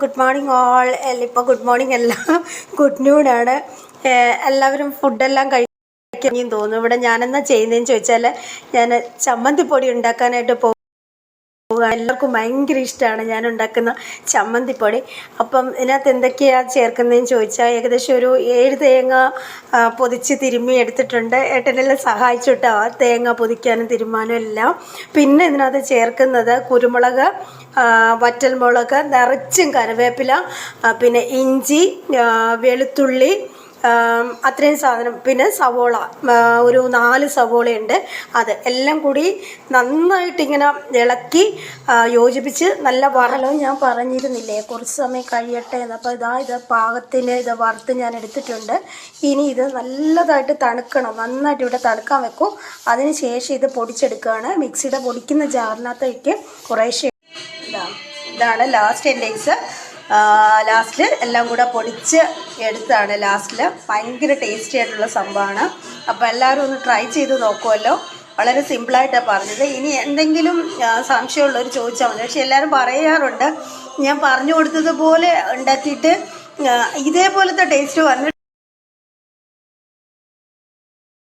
Good morning all. ഇപ്പോൾ good morning അല്ല, good നൂണാണ്. എല്ലാവരും ഫുഡെല്ലാം കഴിക്കാനും തോന്നുന്നു. ഇവിടെ ഞാനെന്നാ ചെയ്യുന്നതെന്ന് ചോദിച്ചാൽ, ഞാൻ ചമ്മന്തിപ്പൊടി ഉണ്ടാക്കാനായിട്ട് പോകുക. എല്ലാവർക്കും ഭയങ്കര ഇഷ്ടമാണ് ഞാൻ ഉണ്ടാക്കുന്ന ചമ്മന്തിപ്പൊടി. അപ്പം ഇതിനകത്ത് എന്തൊക്കെയാണ് ചേർക്കുന്നതെന്ന് ചോദിച്ചാൽ, ഏകദേശം ഒരു 7 തേങ്ങ പൊതിച്ച് തിരുമ്മി എടുത്തിട്ടുണ്ട്. ഏട്ടനെല്ലാം സഹായിച്ചു കേട്ടോ, തേങ്ങ പൊതിക്കാനും തിരുമ്മാനും എല്ലാം. പിന്നെ ഇതിനകത്ത് ചേർക്കുന്നത് കുരുമുളക്, വറ്റൽമുളക്, നിറച്ചും കറിവേപ്പില, പിന്നെ ഇഞ്ചി, വെളുത്തുള്ളി, അത്രയും സാധനം. പിന്നെ സവോള, ഒരു 4 സവോളയുണ്ട്. അത് എല്ലാം കൂടി നന്നായിട്ടിങ്ങനെ ഇളക്കി യോജിപ്പിച്ച് നല്ല വറലോ. ഞാൻ പറഞ്ഞിരുന്നില്ലേ കുറച്ച് സമയം കഴിയട്ടെ എന്ന്. അപ്പോൾ ഇത് പാകത്തിന് ഇത് വറുത്ത് ഞാൻ എടുത്തിട്ടുണ്ട്. ഇനി ഇത് നല്ലതായിട്ട് തണുക്കണം, നന്നായിട്ട് ഇവിടെ തണുക്കാൻ വെക്കും. അതിന് ശേഷം ഇത് പൊടിച്ചെടുക്കുകയാണ്. മിക്സിയുടെ പൊടിക്കുന്ന ജാറിനകത്തേക്ക് കുറേശ്ശെ ഇതാണ് ലാസ്റ്റ് ഇൻഡെക്സ്. ലാസ്റ്റിൽ എല്ലാം കൂടെ പൊടിച്ച് എടുത്താണ് ലാസ്റ്റിൽ. ഭയങ്കര ടേസ്റ്റി ആയിട്ടുള്ള സംഭവമാണ്. അപ്പോൾ എല്ലാവരും ഒന്ന് ട്രൈ ചെയ്ത് നോക്കുമല്ലോ. വളരെ സിമ്പിളായിട്ടാണ് പറഞ്ഞത്. ഇനി എന്തെങ്കിലും സംശയമുള്ളവർ ചോദിച്ചാൽ മതി. പക്ഷെ എല്ലാവരും പറയാറുണ്ട് ഞാൻ പറഞ്ഞു കൊടുത്തതുപോലെ ഉണ്ടാക്കിയിട്ട് ഇതേപോലത്തെ ടേസ്റ്റ് വന്നിട്ട്